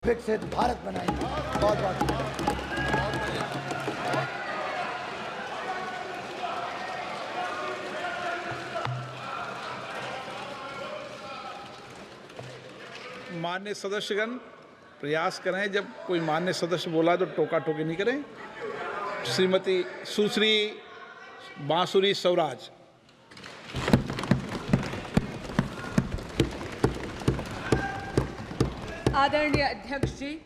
विकसित भारत बनाएंगे। बहुत बहुत मान्य सदस्यगण प्रयास करें, जब कोई मान्य सदस्य बोला तो टोका टोकी नहीं करें। श्रीमती सुश्री बांसुरी स्वराज। आदरणीय अध्यक्ष जी,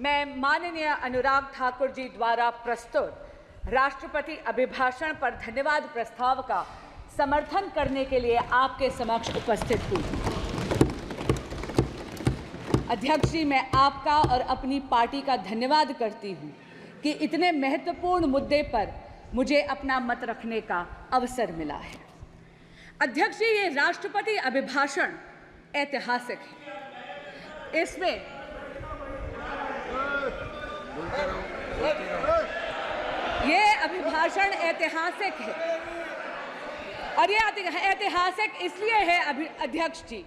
मैं माननीय अनुराग ठाकुर जी द्वारा प्रस्तुत राष्ट्रपति अभिभाषण पर धन्यवाद प्रस्ताव का समर्थन करने के लिए आपके समक्ष उपस्थित हूँ। अध्यक्ष जी, मैं आपका और अपनी पार्टी का धन्यवाद करती हूँ कि इतने महत्वपूर्ण मुद्दे पर मुझे अपना मत रखने का अवसर मिला है। अध्यक्ष जी, ये राष्ट्रपति अभिभाषण ऐतिहासिक है। इसमें ये अभिभाषण ऐतिहासिक है और ये ऐतिहासिक इसलिए है अध्यक्ष जी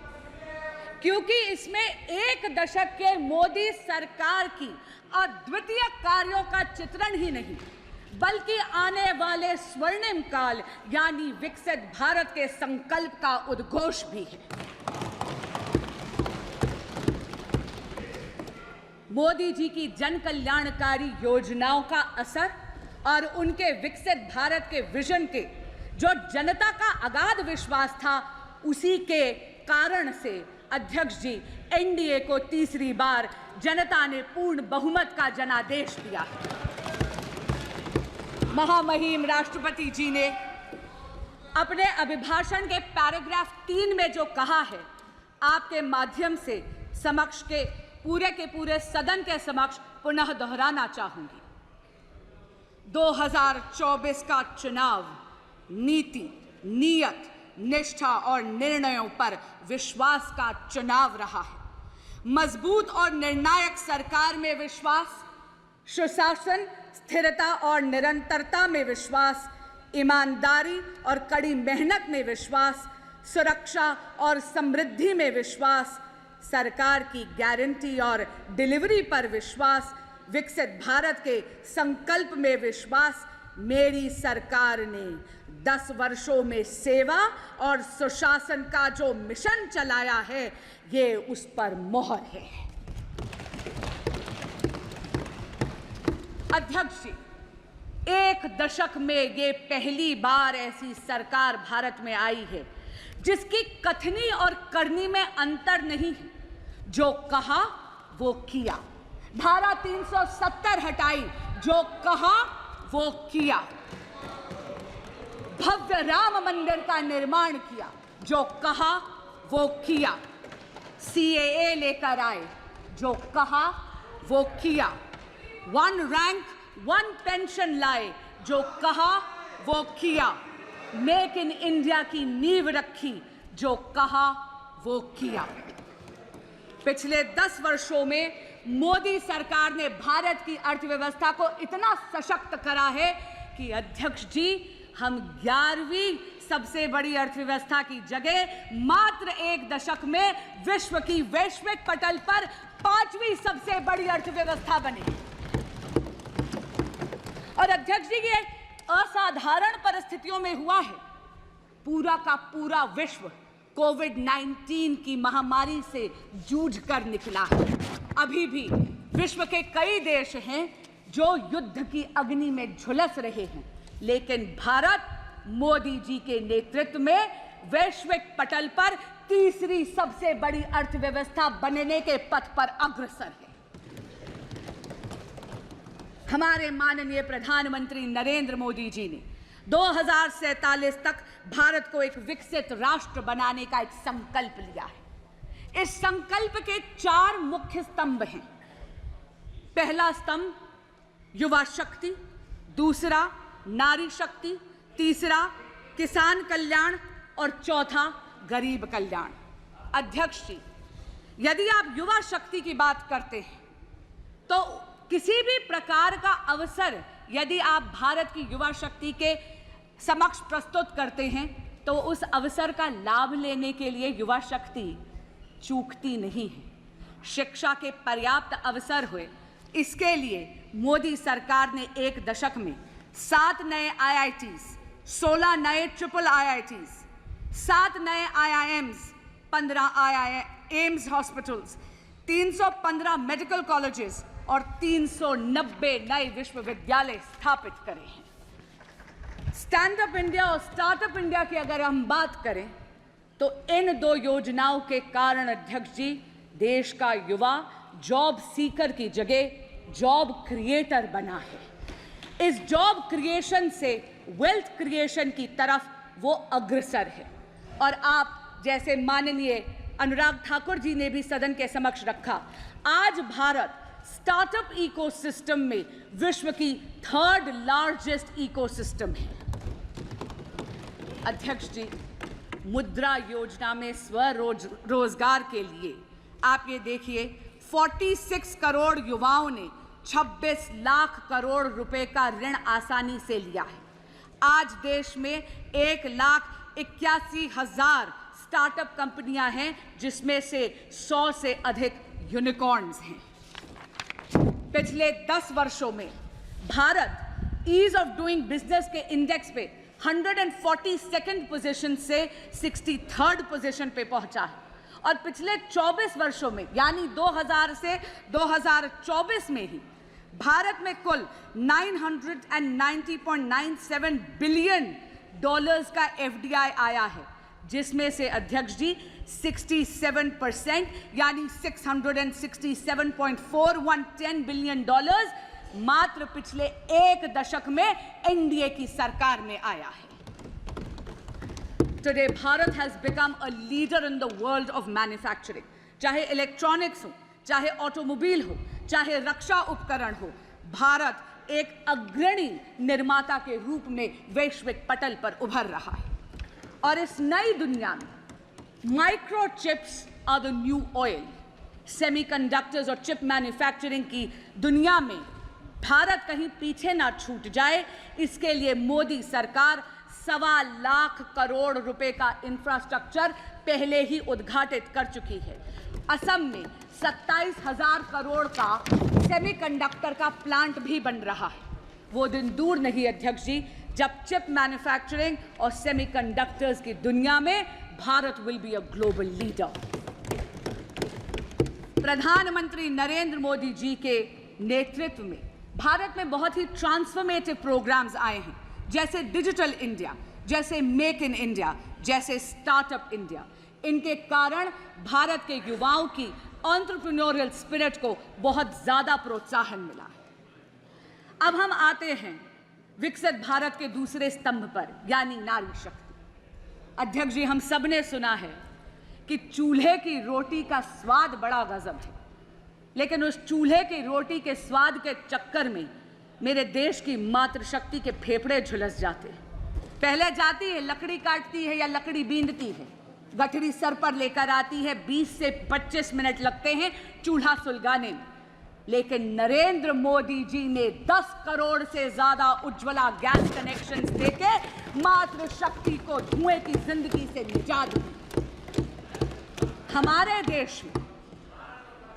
क्योंकि इसमें एक दशक के मोदी सरकार की अद्वितीय कार्यों का चित्रण ही नहीं बल्कि आने वाले स्वर्णिम काल यानी विकसित भारत के संकल्प का उद्घोष भी है। मोदी जी की जन कल्याणकारी योजनाओं का असर और उनके विकसित भारत के विजन के जो जनता का अगाध विश्वास था, उसी के कारण से अध्यक्ष जी एनडीए को तीसरी बार जनता ने पूर्ण बहुमत का जनादेश दिया है। महामहिम राष्ट्रपति जी ने अपने अभिभाषण के पैराग्राफ 3 में जो कहा है, आपके माध्यम से समक्ष के पूरे सदन के समक्ष पुनः दोहराना चाहूंगी। 2024 का चुनाव नीति, नियत, निष्ठा और निर्णयों पर विश्वास का चुनाव रहा है। मजबूत और निर्णायक सरकार में विश्वास, सुशासन, स्थिरता और निरंतरता में विश्वास, ईमानदारी और कड़ी मेहनत में विश्वास, सुरक्षा और समृद्धि में विश्वास, सरकार की गारंटी और डिलीवरी पर विश्वास, विकसित भारत के संकल्प में विश्वास। मेरी सरकार ने 10 वर्षों में सेवा और सुशासन का जो मिशन चलाया है, ये उस पर मोहर है। अध्यक्ष जी, एक दशक में ये पहली बार ऐसी सरकार भारत में आई है जिसकी कथनी और करनी में अंतर नहीं है। जो कहा वो किया। धारा 370 हटाई, जो कहा वो किया। भव्य राम मंदिर का निर्माण किया, जो कहा वो किया। सीएए लेकर आए, जो कहा वो किया। 1 रैंक 1 पेंशन लाए, जो कहा वो किया। मेक इन इंडिया की नींव रखी, जो कहा वो किया। पिछले 10 वर्षों में मोदी सरकार ने भारत की अर्थव्यवस्था को इतना सशक्त करा है कि अध्यक्ष जी, हम 11वीं सबसे बड़ी अर्थव्यवस्था की जगह मात्र 1 दशक में विश्व की वैश्विक पटल पर 5वीं सबसे बड़ी अर्थव्यवस्था बने। और अध्यक्ष जी, ये असाधारण परिस्थितियों में हुआ है। पूरा का पूरा विश्व कोविड-19 की महामारी से जूझ कर निकला है। अभी भी विश्व के कई देश हैं जो युद्ध की अग्नि में झुलस रहे हैं, लेकिन भारत मोदी जी के नेतृत्व में वैश्विक पटल पर तीसरी सबसे बड़ी अर्थव्यवस्था बनने के पथ पर अग्रसर है। हमारे माननीय प्रधानमंत्री नरेंद्र मोदी जी ने 2047 तक भारत को एक विकसित राष्ट्र बनाने का एक संकल्प लिया है। इस संकल्प के 4 मुख्य स्तंभ हैं। पहला स्तंभ युवा शक्ति, दूसरा नारी शक्ति, तीसरा किसान कल्याण और चौथा गरीब कल्याण। अध्यक्ष जी, यदि आप युवा शक्ति की बात करते हैं तो किसी भी प्रकार का अवसर यदि आप भारत की युवा शक्ति के समक्ष प्रस्तुत करते हैं तो उस अवसर का लाभ लेने के लिए युवा शक्ति चूकती नहीं है। शिक्षा के पर्याप्त अवसर हुए, इसके लिए मोदी सरकार ने एक दशक में 7 नए IITs, 16 नए ट्रिपल IITs, 7 नए IIMs, 15 AIIMS hospitals, 315 medical colleges और 390 नए विश्वविद्यालय स्थापित करे हैं। स्टैंड अप इंडिया और स्टार्टअप इंडिया की अगर हम बात करें तो इन 2 योजनाओं के कारण अध्यक्ष जी, देश का युवा जॉब सीकर की जगह जॉब क्रिएटर बना है। इस जॉब क्रिएशन से वेल्थ क्रिएशन की तरफ वो अग्रसर है। और आप जैसे माननीय अनुराग ठाकुर जी ने भी सदन के समक्ष रखा, आज भारत स्टार्टअप इकोसिस्टम में विश्व की 3rd लार्जेस्ट इकोसिस्टम है। अध्यक्ष जी, मुद्रा योजना में स्वरोजगार के लिए आप ये देखिए 46 करोड़ युवाओं ने 26 लाख करोड़ रुपए का ऋण आसानी से लिया है। आज देश में 1,81,000 स्टार्टअप कंपनियां हैं, जिसमें से 100 से अधिक यूनिकॉर्न्स हैं। पिछले 10 वर्षों में Bharat ease of doing business के इंडेक्स पे 142nd पोजीशन से 63rd पोजीशन पे पहुंचा है। और पिछले 24 वर्षों में यानी 2000 से 2024 में ही भारत में कुल $990.97 बिलियन का FDI आया है, जिसमें से अध्यक्ष जी 67% यानी $667.4110 बिलियन मात्र पिछले 1 दशक में एनडीए की सरकार में आया है। Today, Bharat has become a leader in the world of manufacturing. चाहे इलेक्ट्रॉनिक्स हो, चाहे ऑटोमोबाइल हो, चाहे रक्षा उपकरण हो, भारत एक अग्रणी निर्माता के रूप में वैश्विक पटल पर उभर रहा है। और इस नई दुनिया में microchips are the new oil. Semiconductors और चिप मैन्युफैक्चरिंग की दुनिया में भारत कहीं पीछे ना छूट जाए, इसके लिए मोदी सरकार 1.25 लाख करोड़ रुपए का इंफ्रास्ट्रक्चर पहले ही उद्घाटित कर चुकी है। असम में 27,000 करोड़ का सेमीकंडक्टर का प्लांट भी बन रहा है। वो दिन दूर नहीं अध्यक्ष जी, जब चिप मैन्युफैक्चरिंग और सेमीकंडक्टर्स की दुनिया में Bharat will be a global leader. प्रधानमंत्री नरेंद्र मोदी जी के नेतृत्व में भारत में बहुत ही ट्रांसफॉर्मेटिव प्रोग्राम्स आए हैं, जैसे डिजिटल इंडिया, जैसे मेक इन इंडिया, जैसे स्टार्टअप इंडिया। इनके कारण भारत के युवाओं की एंटरप्रेन्योरियल स्पिरिट को बहुत ज्यादा प्रोत्साहन मिला है। अब हम आते हैं विकसित भारत के दूसरे स्तंभ पर, यानी नारी शक्ति। अध्यक्ष जी, हम सब ने सुना है कि चूल्हे की रोटी का स्वाद बड़ा गजब है, लेकिन उस चूल्हे की रोटी के स्वाद के चक्कर में मेरे देश की मातृशक्ति के फेफड़े झुलस जाते हैं। पहले जाती है, लकड़ी काटती है या लकड़ी बींदती है, गठरी सर पर लेकर आती है, 20 से 25 मिनट लगते हैं चूल्हा सुलगाने में। लेकिन नरेंद्र मोदी जी ने 10 करोड़ से ज्यादा उज्ज्वला गैस कनेक्शंस देके मातृशक्ति को धुएं की जिंदगी से निजात दी।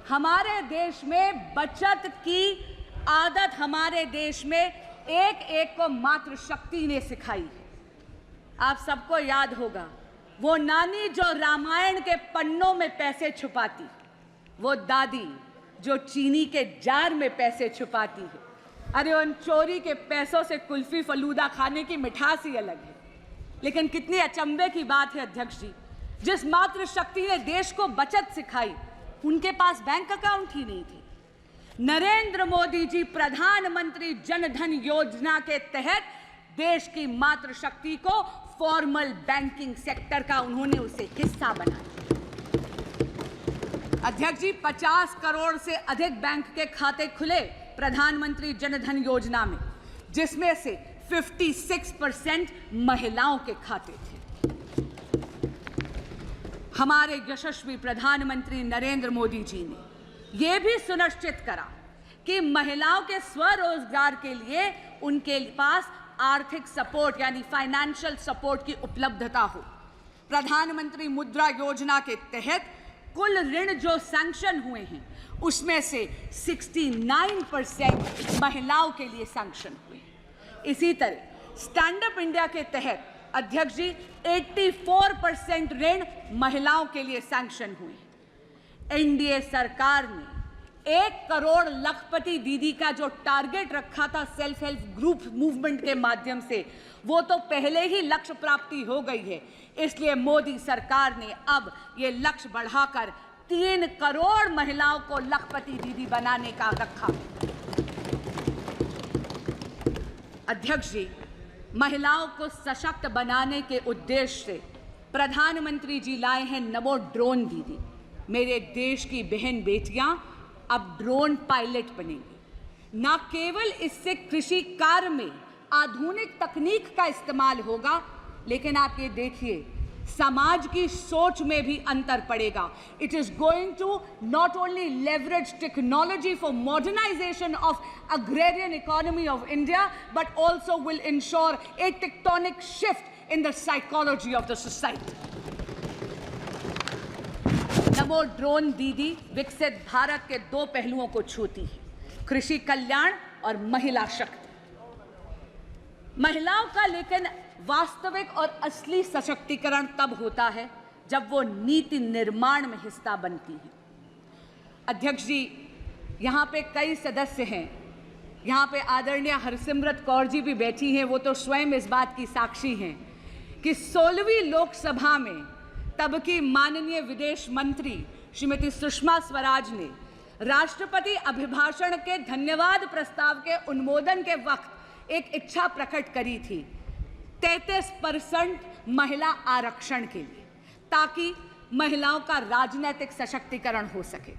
हमारे देश में बचत की आदत हमारे देश में एक को मातृशक्ति ने सिखाई है। आप सबको याद होगा वो नानी जो रामायण के पन्नों में पैसे छुपाती, वो दादी जो चीनी के जार में पैसे छुपाती है। अरे उन चोरी के पैसों से कुल्फी फलूदा खाने की मिठास ही अलग है। लेकिन कितनी अचंभे की बात है अध्यक्ष जी, जिस मातृशक्ति ने देश को बचत सिखाई, उनके पास बैंक अकाउंट ही नहीं थे। नरेंद्र मोदी जी प्रधानमंत्री जन धन योजना के तहत देश की मातृशक्ति को फॉर्मल बैंकिंग सेक्टर का उन्होंने उसे हिस्सा बनाया। अध्यक्ष जी, 50 करोड़ से अधिक बैंक के खाते खुले प्रधानमंत्री जन धन योजना में, जिसमें से 56% महिलाओं के खाते थे। हमारे यशस्वी प्रधानमंत्री नरेंद्र मोदी जी ने यह भी सुनिश्चित करा कि महिलाओं के स्वरोजगार के लिए उनके पास आर्थिक सपोर्ट यानी फाइनेंशियल सपोर्ट की उपलब्धता हो। प्रधानमंत्री मुद्रा योजना के तहत कुल ऋण जो सैंक्शन हुए हैं उसमें से 69% महिलाओं के लिए सैंक्शन हुए। इसी तरह स्टैंड अप इंडिया के तहत अध्यक्ष जी 84% ऋण महिलाओं के लिए सैंक्शन हुए। एनडीए सरकार ने 1 करोड़ लखपति दीदी का जो टारगेट रखा था सेल्फ हेल्प ग्रुप मूवमेंट के माध्यम से, वो तो पहले ही लक्ष्य प्राप्ति हो गई है। इसलिए मोदी सरकार ने अब ये लक्ष्य बढ़ाकर 3 करोड़ महिलाओं को लखपति दीदी बनाने का रखा। अध्यक्ष जी, महिलाओं को सशक्त बनाने के उद्देश्य से प्रधानमंत्री जी लाए हैं नमो ड्रोन दीदी। मेरे देश की बहन बेटियां अब ड्रोन पायलट बनेंगी। न केवल इससे कृषि कार्य में आधुनिक तकनीक का इस्तेमाल होगा, लेकिन आप ये देखिए समाज की सोच में भी अंतर पड़ेगा। It is going to not only leverage technology for modernisation of agrarian economy of India, but also will ensure a tectonic shift in the psychology of the society. NaMo drone दीदी विकसित भारत के 2 पहलुओं को छूती है, कृषि कल्याण और महिला शक्ति। महिलाओं का लेकिन वास्तविक और असली सशक्तिकरण तब होता है जब वो नीति निर्माण में हिस्सा बनती है। अध्यक्ष जी, यहाँ पे कई सदस्य हैं, यहाँ पे आदरणीय हरसिमरत कौर जी भी बैठी हैं, वो तो स्वयं इस बात की साक्षी हैं कि 16वीं लोकसभा में तब की माननीय विदेश मंत्री श्रीमती सुषमा स्वराज ने राष्ट्रपति अभिभाषण के धन्यवाद प्रस्ताव के अनुमोदन के वक्त एक इच्छा प्रकट करी थी 33% महिला आरक्षण के लिए, ताकि महिलाओं का राजनीतिक सशक्तिकरण हो सके।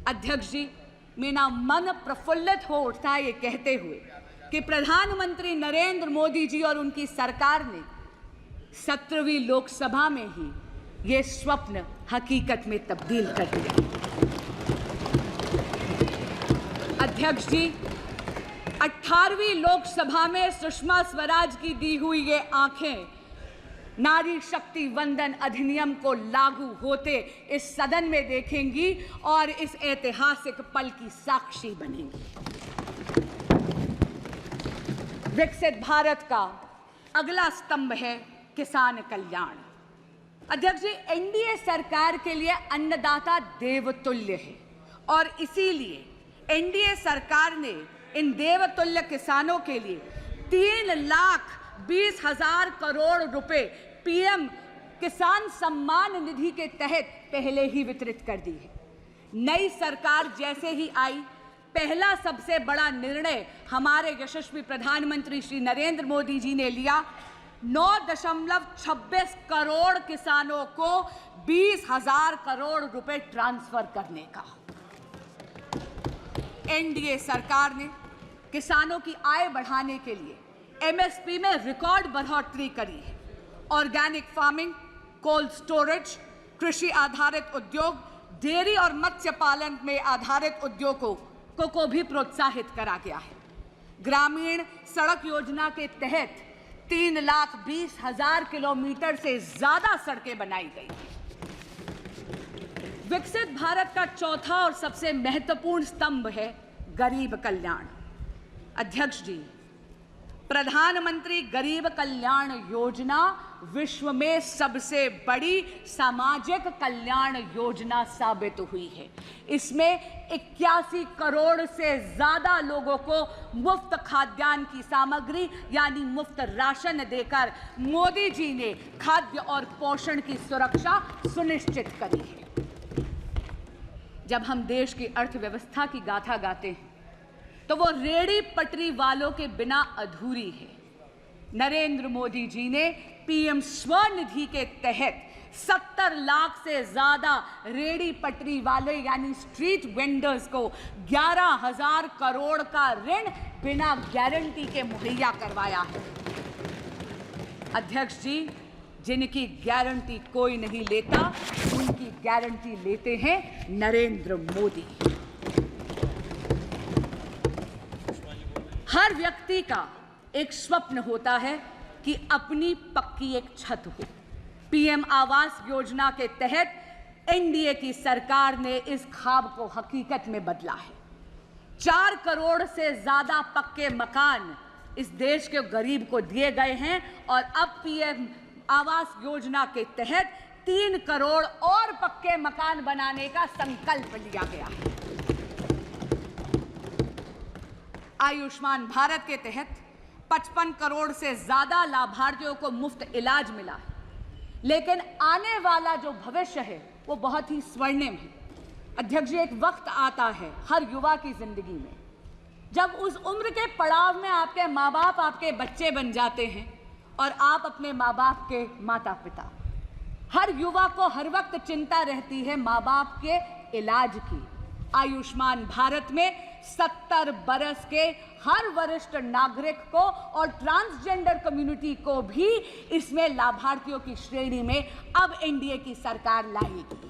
अध्यक्ष जी, मेरा मन प्रफुल्लित हो उठता है ये कहते हुए कि प्रधानमंत्री नरेंद्र मोदी जी और उनकी सरकार ने 17वीं लोकसभा में ही ये स्वप्न हकीकत में तब्दील कर दिया। अध्यक्ष जी, 18वीं लोकसभा में सुषमा स्वराज की दी हुई ये आंखें नारी शक्ति वंदन अधिनियम को लागू होते इस सदन में देखेंगी और इस ऐतिहासिक पल की साक्षी बनेंगी। विकसित भारत का अगला स्तंभ है किसान कल्याण। अध्यक्ष जी, एनडीए सरकार के लिए अन्नदाता देवतुल्य है और इसीलिए एनडीए सरकार ने इन देवतुल्य किसानों के लिए 3,20,000 करोड़ रुपए पीएम किसान सम्मान निधि के तहत पहले ही वितरित कर दी है। नई सरकार जैसे ही आई, पहला सबसे बड़ा निर्णय हमारे यशस्वी प्रधानमंत्री श्री नरेंद्र मोदी जी ने लिया 9.26 करोड़ किसानों को 20,000 करोड़ रुपए ट्रांसफर करने का। एनडीए सरकार ने किसानों की आय बढ़ाने के लिए एमएसपी में रिकॉर्ड बढ़ोतरी करी है। ऑर्गेनिक फार्मिंग, कोल्ड स्टोरेज, कृषि आधारित उद्योग, डेयरी और मत्स्य पालन में आधारित उद्योगों को भी प्रोत्साहित करा गया है। ग्रामीण सड़क योजना के तहत 3,20,000 किलोमीटर से ज्यादा सड़कें बनाई गई। विकसित भारत का चौथा और सबसे महत्वपूर्ण स्तंभ है गरीब कल्याण। अध्यक्ष जी, प्रधानमंत्री गरीब कल्याण योजना विश्व में सबसे बड़ी सामाजिक कल्याण योजना साबित हुई है। इसमें 81 करोड़ से ज्यादा लोगों को मुफ्त खाद्यान्न की सामग्री यानी मुफ्त राशन देकर मोदी जी ने खाद्य और पोषण की सुरक्षा सुनिश्चित करी है। जब हम देश की अर्थव्यवस्था की गाथा गाते हैं तो वो रेड़ी पटरी वालों के बिना अधूरी है। नरेंद्र मोदी जी ने पीएम स्वनिधि के तहत 70 लाख से ज्यादा रेड़ी पटरी वाले यानी स्ट्रीट वेंडर्स को 11,000 करोड़ का ऋण बिना गारंटी के मुहैया करवाया है। अध्यक्ष जी, जिनकी गारंटी कोई नहीं लेता, उनकी गारंटी लेते हैं नरेंद्र मोदी। हर व्यक्ति का एक स्वप्न होता है कि अपनी पक्की एक छत हो। पीएम आवास योजना के तहत एनडीए की सरकार ने इस ख्वाब को हकीकत में बदला है। 4 करोड़ से ज्यादा पक्के मकान इस देश के गरीब को दिए गए हैं और अब पीएम आवास योजना के तहत 3 करोड़ और पक्के मकान बनाने का संकल्प लिया गया है। आयुष्मान भारत के तहत 55 करोड़ से ज्यादा लाभार्थियों को मुफ्त इलाज मिला है, लेकिन आने वाला जो भविष्य है वो बहुत ही स्वर्णिम है। अध्यक्ष जी, एक वक्त आता है हर युवा की जिंदगी में जब उस उम्र के पड़ाव में आपके माँ बाप आपके बच्चे बन जाते हैं और आप अपने माँ बाप के माता पिता। हर युवा को हर वक्त चिंता रहती है माँ बाप के इलाज की। आयुष्मान भारत में 70 बरस के हर वरिष्ठ नागरिक को और ट्रांसजेंडर कम्युनिटी को भी इसमें लाभार्थियों की श्रेणी में अब एनडीए की सरकार लाएगी।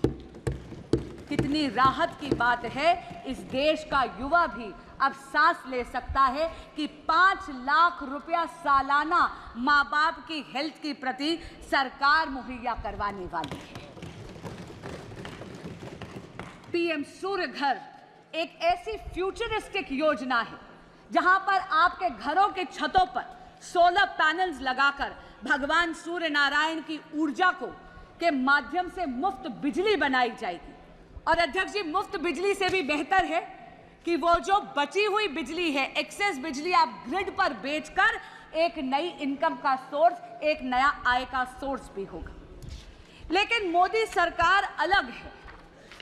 कितनी राहत की बात है, इस देश का युवा भी अब सांस ले सकता है कि 5 लाख रुपया सालाना माँ बाप की हेल्थ के प्रति सरकार मुहैया करवाने वाली है। पीएम सूर्य घर एक ऐसी फ्यूचरिस्टिक योजना है जहां पर आपके घरों के छतों पर सोलर पैनल्स लगाकर भगवान सूर्य नारायण की ऊर्जा के माध्यम से मुफ्त बिजली बनाई जाएगी। और अध्यक्ष जी, मुफ्त बिजली से भी बेहतर है कि वो जो बची हुई बिजली है, एक्सेस बिजली, आप ग्रिड पर बेचकर एक नई इनकम का सोर्स, एक नया आय का सोर्स भी होगा। लेकिन मोदी सरकार अलग है।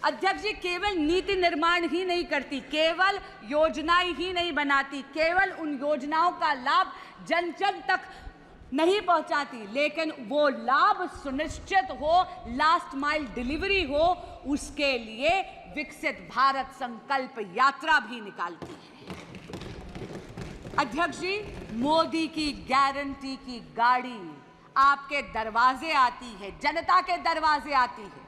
अध्यक्ष जी, केवल नीति निर्माण ही नहीं करती, केवल योजनाएं ही नहीं बनाती, केवल उन योजनाओं का लाभ जन जन तक नहीं पहुंचाती, लेकिन वो लाभ सुनिश्चित हो, लास्ट माइल डिलीवरी हो, उसके लिए विकसित भारत संकल्प यात्रा भी निकालती है। अध्यक्ष जी, मोदी की गारंटी की गाड़ी आपके दरवाजे आती है, जनता के दरवाजे आती है।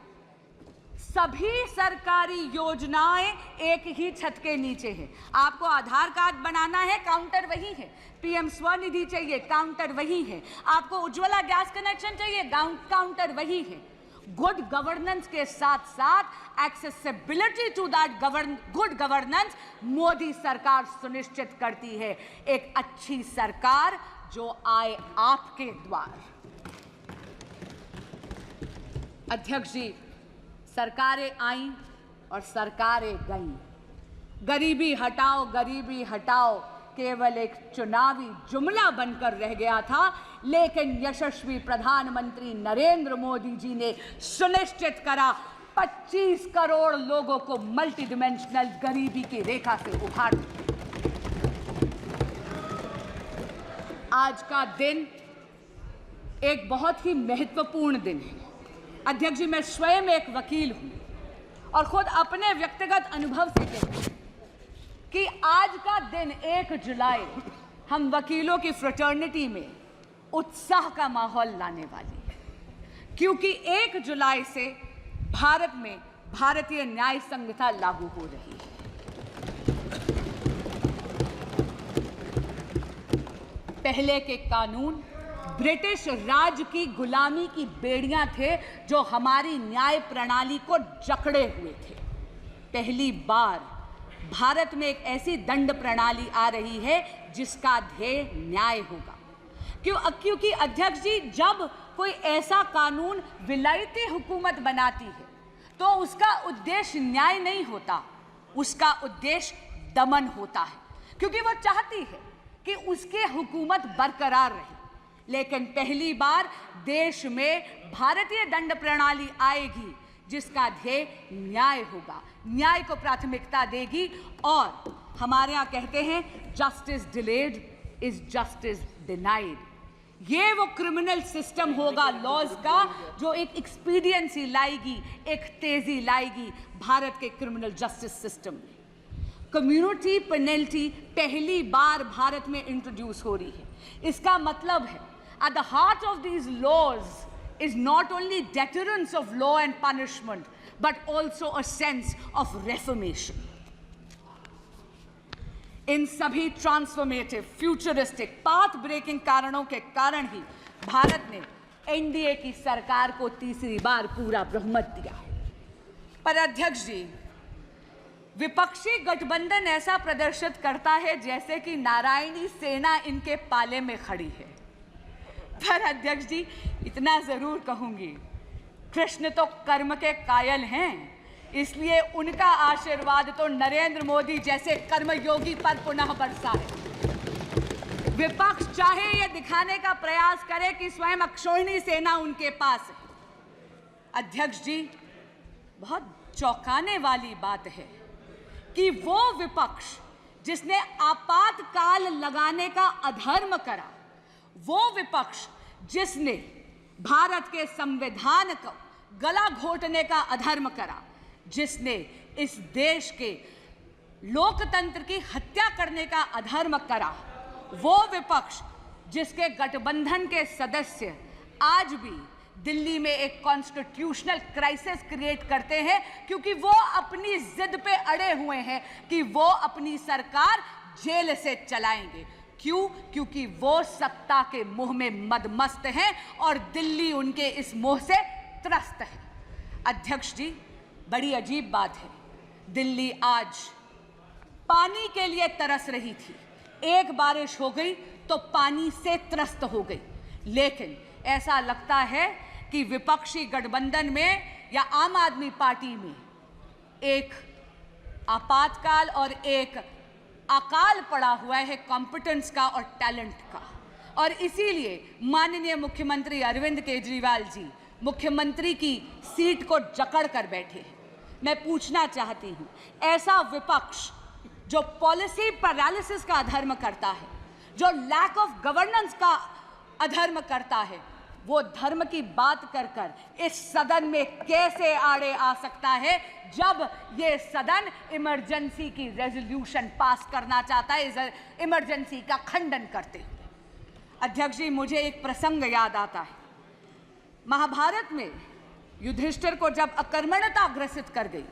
सभी सरकारी योजनाएं एक ही छत के नीचे है। आपको आधार कार्ड बनाना है, काउंटर वही है। पीएम स्वनिधि चाहिए, काउंटर वही है। आपको उज्ज्वला गैस कनेक्शन चाहिए, काउंटर वही है। गुड गवर्नेंस के साथ साथ accessibility to that good governance Modi सरकार सुनिश्चित करती है। एक अच्छी सरकार जो आए आपके द्वार। अध्यक्ष जी, सरकारें आईं और सरकारें गईं। गरीबी हटाओ, गरीबी हटाओ केवल एक चुनावी जुमला बनकर रह गया था, लेकिन यशस्वी प्रधानमंत्री नरेंद्र मोदी जी ने सुनिश्चित करा 25 करोड़ लोगों को मल्टी डिमेंशनल गरीबी की रेखा से उभार दिया। आज का दिन एक बहुत ही महत्वपूर्ण दिन है। अध्यक्ष जी, मैं स्वयं एक वकील हूं और खुद अपने व्यक्तिगत अनुभव से कहती हूं कि आज का दिन 1 जुलाई हम वकीलों की फ्रेटर्निटी में उत्साह का माहौल लाने वाली है, क्योंकि 1 जुलाई से भारत में भारतीय न्याय संहिता लागू हो रही है। पहले के कानून ब्रिटिश राज की गुलामी की बेड़ियां थे जो हमारी न्याय प्रणाली को जकड़े हुए थे। पहली बार भारत में एक ऐसी दंड प्रणाली आ रही है जिसका ध्येय न्याय होगा। क्योंकि अध्यक्ष जी, जब कोई ऐसा कानून विलायती हुकूमत बनाती है तो उसका उद्देश्य न्याय नहीं होता, उसका उद्देश्य दमन होता है, क्योंकि वो चाहती है कि उसकी हुकूमत बरकरार रहे। लेकिन पहली बार देश में भारतीय दंड प्रणाली आएगी जिसका ध्येय न्याय होगा, न्याय को प्राथमिकता देगी। और हमारे यहाँ कहते हैं justice delayed is justice denied. ये वो क्रिमिनल सिस्टम होगा लॉज का जो एक एक्सपीडियंसी लाएगी, एक तेजी लाएगी भारत के क्रिमिनल जस्टिस सिस्टम में। कम्युनिटी पेनल्टी पहली बार भारत में इंट्रोड्यूस हो रही है। इसका मतलब है at the heart of these laws is not only deterrence of law and punishment, but also a sense of reformation. इन सभी ट्रांसफॉर्मेटिव, फ्यूचरिस्टिक, पाथ ब्रेकिंग कारणों के कारण ही भारत ने एनडीए की सरकार को तीसरी बार पूरा बहुमत दिया है। पर अध्यक्ष जी, विपक्षी गठबंधन ऐसा प्रदर्शित करता है जैसे कि नारायणी सेना इनके पाले में खड़ी है। पर अध्यक्ष जी, इतना जरूर कहूंगी, कृष्ण तो कर्म के कायल हैं, इसलिए उनका आशीर्वाद तो नरेंद्र मोदी जैसे कर्मयोगी पर पुनः बरसा है। विपक्ष चाहे ये दिखाने का प्रयास करे कि स्वयं अक्षोहिणी सेना उनके पास है। अध्यक्ष जी, बहुत चौंकाने वाली बात है कि वो विपक्ष जिसने आपातकाल लगाने का अधर्म करा, वो विपक्ष जिसने भारत के संविधान को गला घोटने का अधर्म करा, जिसने इस देश के लोकतंत्र की हत्या करने का अधर्म करा, वो विपक्ष जिसके गठबंधन के सदस्य आज भी दिल्ली में एक कॉन्स्टिट्यूशनल क्राइसिस क्रिएट करते हैं क्योंकि वो अपनी जिद पे अड़े हुए हैं कि वो अपनी सरकार जेल से चलाएंगे। क्यों? क्योंकि वो सत्ता के मोह में मदमस्त हैं और दिल्ली उनके इस मोह से त्रस्त है। अध्यक्ष जी, बड़ी अजीब बात है, दिल्ली आज पानी के लिए तरस रही थी, एक बारिश हो गई तो पानी से त्रस्त हो गई। लेकिन ऐसा लगता है कि विपक्षी गठबंधन में या आम आदमी पार्टी में एक आपातकाल और एक अकाल पड़ा हुआ है कॉम्पिटेंस का और टैलेंट का, और इसीलिए माननीय मुख्यमंत्री अरविंद केजरीवाल जी मुख्यमंत्री की सीट को जकड़ कर बैठे हैं। मैं पूछना चाहती हूं, ऐसा विपक्ष जो पॉलिसी पैरालिसिस का अधर्म करता है, जो लैक ऑफ गवर्नेंस का अधर्म करता है, वो धर्म की बात कर कर इस सदन में कैसे आड़े आ सकता है जब ये सदन इमरजेंसी की रेजोल्यूशन पास करना चाहता है, इस इमरजेंसी का खंडन करते हुए। अध्यक्ष जी, मुझे एक प्रसंग याद आता है। महाभारत में युधिष्ठिर को जब अकर्मण्यता ग्रसित कर गई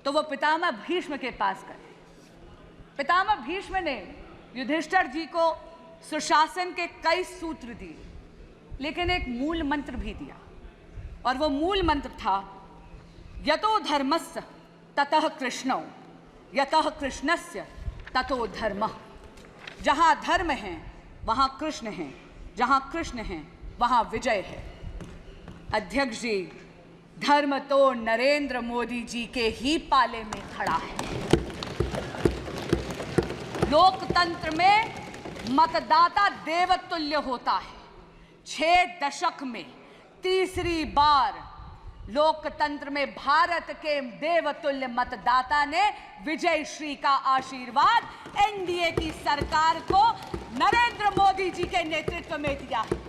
तो वो पितामह भीष्म के पास गए। पितामह भीष्म ने युधिष्ठिर जी को सुशासन के कई सूत्र दिए, लेकिन एक मूल मंत्र भी दिया, और वो मूल मंत्र था यतो धर्मस्य ततः कृष्णो, यतः कृष्णस्य ततो धर्मः। जहां धर्म है वहां कृष्ण है, जहां कृष्ण है वहां विजय है। अध्यक्ष जी, धर्म तो नरेंद्र मोदी जी के ही पाले में खड़ा है। लोकतंत्र में मतदाता देवतुल्य होता है। 6 दशक में तीसरी बार लोकतंत्र में भारत के देवतुल्य मतदाता ने विजय श्री का आशीर्वाद एनडीए की सरकार को नरेंद्र मोदी जी के नेतृत्व में दिया है।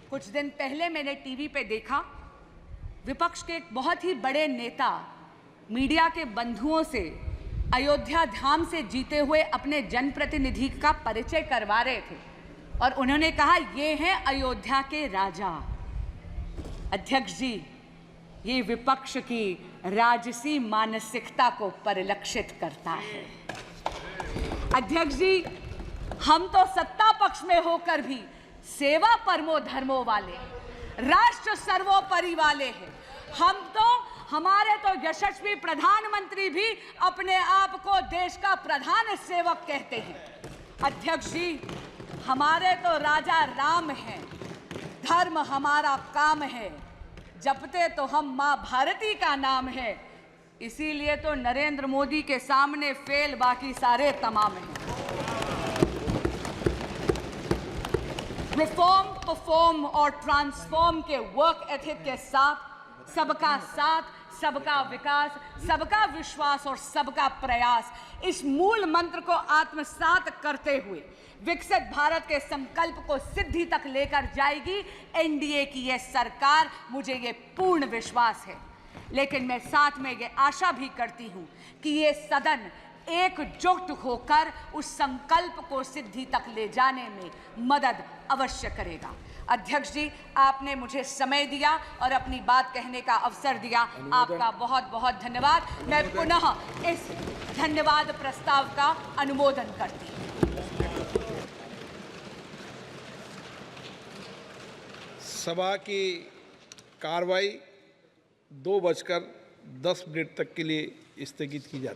कुछ दिन पहले मैंने टीवी पे देखा, विपक्ष के एक बहुत ही बड़े नेता मीडिया के बंधुओं से अयोध्या धाम से जीते हुए अपने जनप्रतिनिधि का परिचय करवा रहे थे और उन्होंने कहा, ये हैं अयोध्या के राजा। अध्यक्ष जी, ये विपक्ष की राजसी मानसिकता को परिलक्षित करता है। अध्यक्ष जी, हम तो सत्ता पक्ष में होकर भी सेवा परमो धर्मो वाले, राष्ट्र सर्वोपरि वाले हैं। हमारे तो यशस्वी प्रधानमंत्री भी अपने आप को देश का प्रधान सेवक कहते हैं। अध्यक्ष जी, हमारे तो राजा राम हैं, धर्म हमारा काम है, जपते तो हम माँ भारती का नाम है, इसीलिए तो नरेंद्र मोदी के सामने फेल बाकी सारे तमाम हैं। रिफॉर्म, परफॉर्म और ट्रांसफॉर्म के वर्क एथिक के साथ सबका साथ, सबका विकास, सबका विश्वास और सबका प्रयास, इस मूल मंत्र को आत्मसात करते हुए विकसित भारत के संकल्प को सिद्धि तक लेकर जाएगी एनडीए की यह सरकार, मुझे ये पूर्ण विश्वास है। लेकिन मैं साथ में ये आशा भी करती हूँ कि ये सदन एकजुट होकर उस संकल्प को सिद्धि तक ले जाने में मदद अवश्य करेगा। अध्यक्ष जी, आपने मुझे समय दिया और अपनी बात कहने का अवसर दिया, आपका बहुत बहुत धन्यवाद। मैं पुनः इस धन्यवाद प्रस्ताव का अनुमोदन करती हूँ। सभा की कार्रवाई 2:10 तक के लिए स्थगित की जाती है।